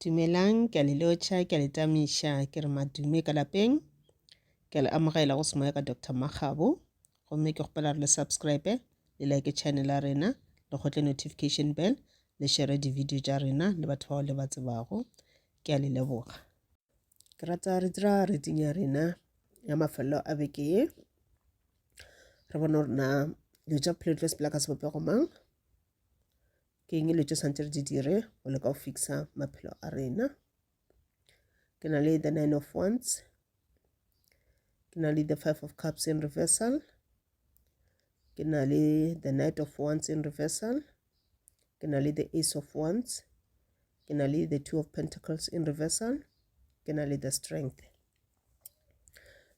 Dumelang, ke a le lotjha, ke a le tamisha, ke re madume ka lapeng. Ke a le amogela go semoya ka Dr. Magabo. Gomme ke gopela re le subscribe, le like channel ya rena, le gotle notification bell, le share di-video tša rena le batho bao le ba tsebago. Ke a le leboga. Ke rata re dira reading ya rena ya mafelelo a beke ye. Re bona gore na dilo tša bophelo di tlo sepela ka sebopego mang. Ke eng dilo tše santse re di dire go leka go fixa maphelo a rena. Ke na le the 9 of wands, ke na le the 5 of cups in reversal, ke na le the knight of wands in reversal, ke na le the ace of wands, ke na le the 2 of pentacles in reversal, ke na le the strength.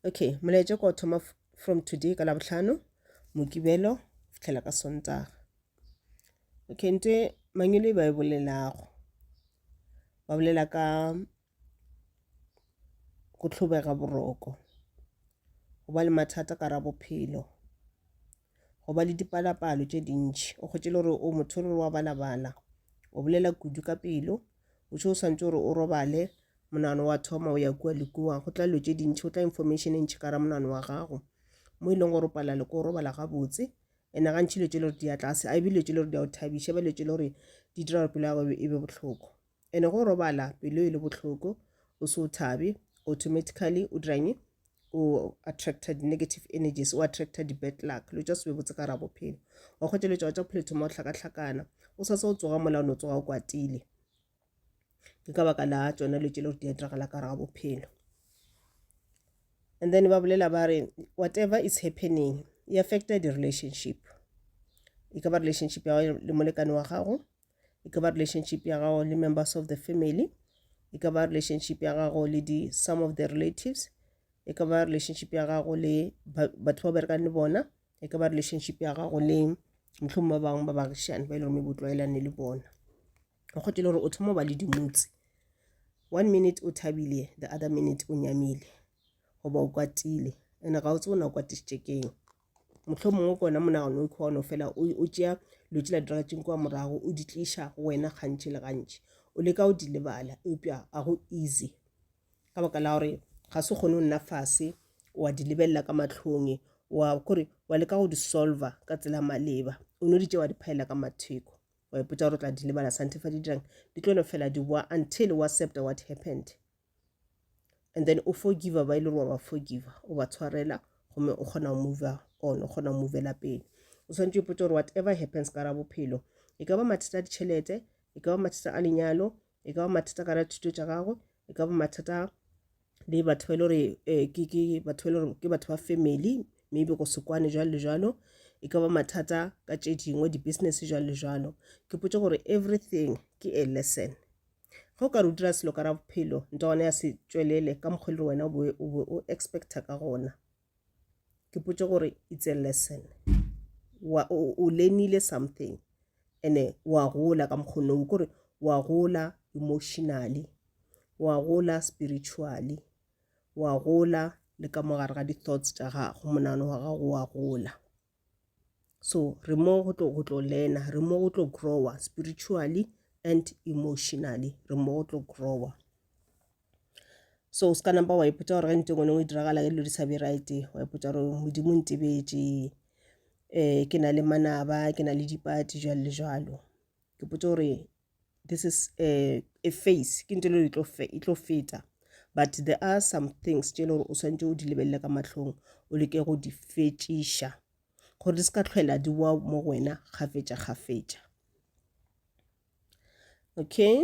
Okay, molaetsa ko thoma from today ka labohlano mokibelo fitlhela ka sontaga. Okay, nte mangelo ba e bolelago ba bolela ka go tlhobega boroko, go ba le mathata ka ra bophelo, go ba le dipalapalo tše dintši. O kgotšele gore o motho re wa balabala, o bolela kudu ka pelo, o tšho o swantse gore o robale monano wa thoma o ya kua le kua. Go tla dilo tše dintši, go tla information e ntši ka ra monano wa gago mo e leng gore o palale ko o robala gabotse. Ene ga ntšhi dilo tše le gore di a tlase, a ebe dilo tše le gore di a o thabiša, ba dilo tše le gore di dira gore pelo ya gago e be bohloko. Ene go robala pelo e le bohloko, o se o thabe, automatically o dirang o attracted negative energies, o attracted bad luck. Lo tša se be botse ka ra bophelo. O kgotšele tša bophelo thoma o hlakahlakana, o sa se o tsoga molao o tsoga o kwatile. Ke ka baka la tšona lo tše le gore di a diragala ka ra bophelo. And then ba bolela ba re whatever is happening e affecta the relationship. E ka ba relationship ya gago le molekane wa gago, e ka ba relationship ya gago le members of the family, e ka ba relationship ya gago le some of the relatives, e ka ba relationship ya gago le batho ba berekang le bona, e ka ba relationship ya gago le mohlomong ba bangwe ba bagišane ba ile gore maybe o tlwaelane le bona. O kgotšele gore o thoma ba le dimutse. 1 minute o thabile, the other minute o nyamile, goba o kwatile, ene ga o tse o na o kwatišitše keng. Mohlomongwe kona monagano o kgona fela o tšea dilo tše la diragetseng kwa morago o di tliša go wena gantši le gantši, o leka o di lebala eupša a go easy ka baka la gore ga se kgone o nna fase wa di lebelela ka mahlong, wa kore wa leka go di solver ka tsela maleba, o no di tše wa di phaela ka matheko, wa ipotša gore o tla di lebala sante fa di dirang di tlo no fela di boa until o accept what happened. And then o forgive ba ile gore wa ba forgive, o ba tshwarela gomme o kgona go move on, o kgona go movela pele. O swantse o ipotše gore whatever happens ka ra bophelo, e ka ba mathata a ditšhelete, e ka ba mathata a lenyalo, e ka ba mathata ka ra thuto tša gago, e ka ba mathata le batho ba ile gore ke batho ba family, maybe go sekwane jalo le jalo, e ka ba mathata ka tše dingwe di-business jalo le jalo. Ke potše gore everything ke a lesson. Go ka re o dira selo ka ra bophelo nta gona ya se tšwelele ka mokgwa le wena o expecta ka gona, ke potše gore it's a lesson. O learnile something ene wa gola ka mokgonong, kore wa gola emotionally, wa gola spiritually, wa gola le ka mogare ga di-thoughts tša gago, monano wa gago wa gola. So re mo go tlo learna, re mo go tlo growa spiritually and emotionally, re mo go tlo growa. So ska number wa ipotša gore ge nte ngone o diragala ke dilo di sa be right, wa ipotša gore modimo ntebetše, ke na le manaba, ke na le dipati jalo le jalo. Ke potša gore this is a phase, ke nte le e tlo feta, but there are some things tše le gore o swantse o di lebelele ka mahlong, o leke go di fetšiša gore di ska tlhwela di wa mo wena kgafetša. Okay,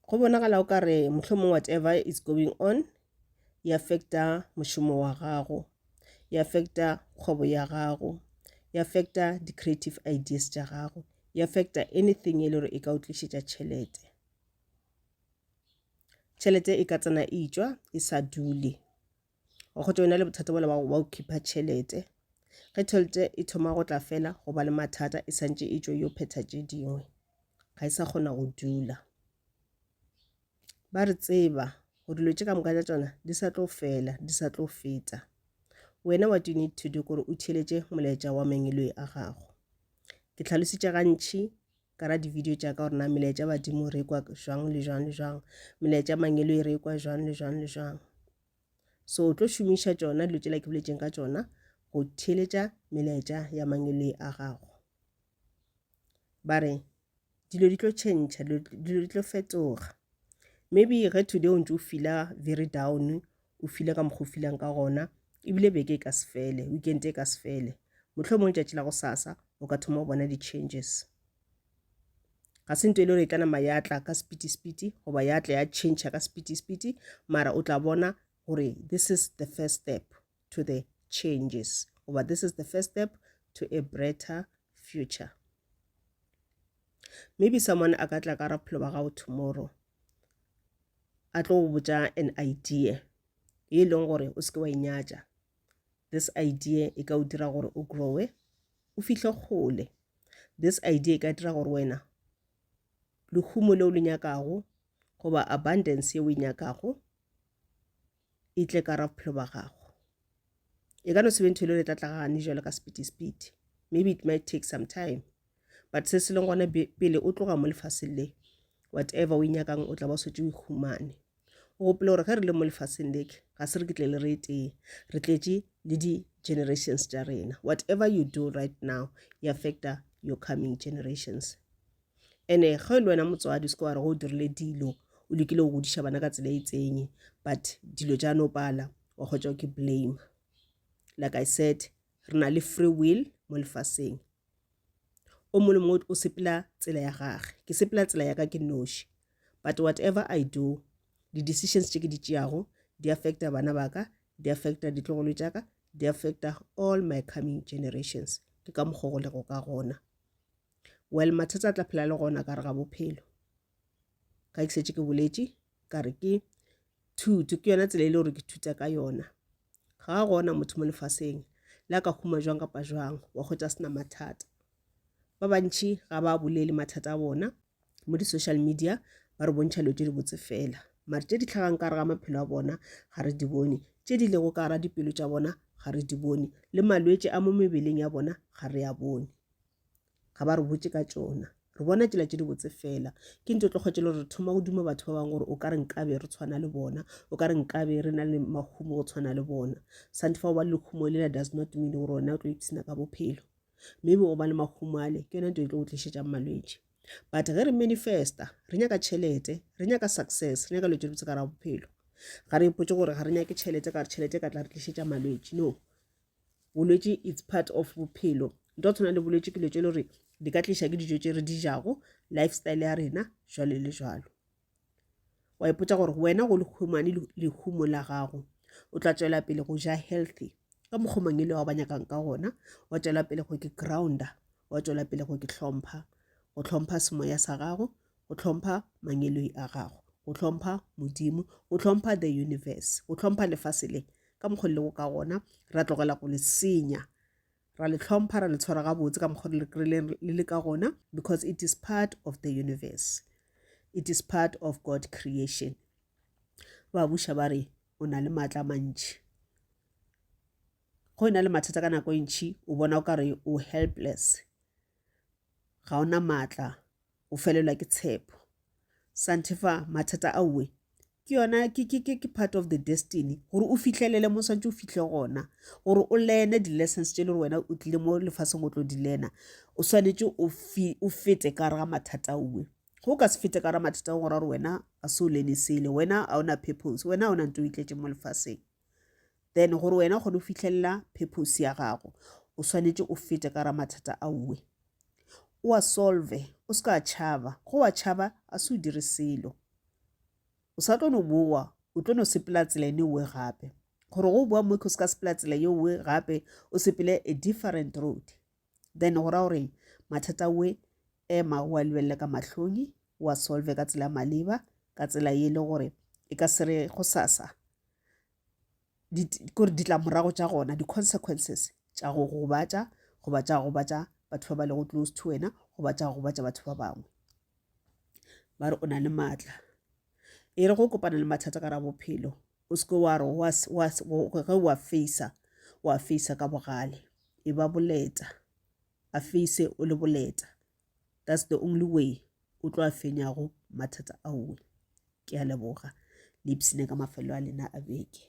go bonagala o ka re mohlomong whatever is going on e affecta mošomo wa gago, e affecta kgwebo ya gago, e affecta di-creative ideas tša gago, e affecta anything e le gore e ka o tlišetša tšhelete. Tšhelete e ka tsena e tšwa e sa dule, o kgotša wena le bothata bola ba o keepa tšhelete, ge tšhelete e thoma go tla fela go ba le mathata e santše e tšwa yo phetha tše dingwe, ga e sa kgona go dula. Ba re tseba go dilo tše ka moka tša tšona di sa tlo fela, di sa tlo feta. Wena what you need to do kore o theeletše molaetša wa mangelo a gago. Ke tlhalositše gantši ka ra di-video tša ka gore na melaetša badimo re kwa jwang le jwang le jwang, melaetša mangelo e re kwa jwang le jwang le jwang. So o tlo šomiša tšona dilo tšela ke boletšeng ka tšona go theeletša melaetša ya mangelo a gago. Ba re dilo di tlo change, dilo di tlo fetoga. Maybe ge today o ntse o feela very down, o feela ka mokgwa o feelang ka gona, ebile beke e ka se fele, weekend e ka se fele, mohlomong tšatši la go sasa o ka thoma go bona di-changes. Ga se ntho e le gore e tla nama ya tla ka speedy goba ya tla ya change ka speedy, mara o tla bona gore this is the first step to the changes, goba this is the first step to a brighter future. Maybe someone a ka tla ka bophelo ba gago tomorrow, a tlo go botša an idea e leng gore o seke wa inyatša. This idea e ka o dira gore o growe, o fihle kgole. This idea e ka dira gore wena lehumo le o le nyakago goba abundance ye o e nyakago e tle ka bophelo ba gago. E ka no se be ntho e le gore e tla tlagane jalo ka speedy. Maybe it might take some time, but se se leng gona pele o tloga mo lefaseng le, whatever o inyakang o tla ba setse o ihumane. O gopole gore ge re le mo lefaseng leke ga se re ke tle le re tee, re tletše le di-generations tša rena. Whatever you do right now e affecta your coming generations. Ene ge le wena motswadi o seke wa re go o dirile dilo, o lekile go godiša bana ka tsela e tsenye, but dilo tša no pala wa kgotša ke blame. Like I said, re na le free will mo lefaseng. O mongwe le mongwe o sepela tsela ya gage, ke sepela tsela ya ka ke noši, but whatever I do, di-decisions tše ke di tšeago di affecta bana ba ka, di affecta ditlogolo tša ka, di affecta all my coming generations. Ke ka mokgwa go lego ka gona. Well, mathata a tla phela le gona ka re ga bophelo, ka ke setše ke boletše ka re ke thuto, ke yona tsela e le gore ke thuta ka yona. Ga gona motho mo lefaseng le a ka huma jwang kapa jwang wa kgotša sena mathata. Ba bantši ga ba bolele mathata a bona mo di-social media, ba re bontšha dilo tše di botse fela, mare tše di tlhagang ka re ga maphelo a bona ga re di bone, tše di lego ka ra dipelo tša bona ga re di bone, le malwetši a mo mebeleng ya bona ga re a bone. Ga ba re botše ka tšona, re bona tšela tše di botse fela. Ke ntho tlo kgwetše le gore re thoma go duma batho ba bangwe gore o ka re nkabe re tshwana le bona, o ka re nkabe re na le mahumo go tshwana le bona. Sante fa o ba le lehumo lela does not mean gore wena o tlo ipsena ka bophelo. Maybe go ba le mahumo ale ke yona ntho e tlo go tlišetša malwetši. But ge re manifesta, re nyaka tšhelete, re nyaka success, re nyaka dilo tše di botse ka ra bophelo. Ga re ipotše gore ga re nyake tšhelete ka re tšhelete ka tla re tlišetša malwetši. No, bolwetši it's part of bophelo. Ntho tshwana le bolwetši ke dilo tše le gore di ka tliša ke dijo tše re di jago, lifestyle ya rena jwalo le jwalo. Wa ipotša gore wena go lehumane lehumo la gago o tla tšwela pele go ja healthy ka mokgwa mangelo wa ba nyakang ka gona, wa tšwela pele go ke grounda, wa tšwela pele go ke hlompha, go hlompha semoya sa gago, go hlompha mangelo a gago, go hlompha modimo, go hlompha the universe, go hlompha lefase le ka mokgwa le go ka gona. Ra tlogela go le senya, ra le hlompha, ra le tshwara gabotse ka mokgwa le le ka gona, because it is part of the universe, it is part of God creation. Ba buša ba re o na le maatla mantši. Go ena le mathata ka nako e ntši o bona o ka re o helpless, ga ona maatla, o felelwa ke tshepo. Sante fa mathata a uwe ke yona ke part of the destiny, gore o fihlelele mo swantse o fihle gona, gore o lene di-lessons tše le gore wena o tlile mo lefaseng o tlo di lena, o swanetše o fete ka ga mathata a uwe. Go ka se fete ka ga mathata a gore wena a se o lene sele, wena a ona purpose, wena a ona nto o itletše mo lefaseng. Then gore wena o kgone o fitlhelela purpose ya gago, o swanetše o fete ka ga mathata a uwe, o a solve, o se ka tšhaba. Go wa tšhaba a se o dire selo, o sa tlo no boa, o tlo no sepela tsela ene uwe gape. Gore go boa mo ke o se ka sepela tsela ye uwe gape, o sepele a different road. Then go ra gore mathata uwe ema o a lebelele ka mahlong, o a solve ka tsela maleba, ka tsela ye le gore e ka se re go sasa gore ditlamorago tša gona, di-consequences tša go gobatša batho ba ba lego close to wena, go gobatša batho ba bangwe. Ba re o na le maatla. E re go kopana le mathata ka ra bophelo, o seke wa re wa facea ka bogale, e ba boleta, a face o le boleta. that's the only way o tlo a fenyago mathata ao. Ke a leboga le ipsene ka mafelo a lena a beke.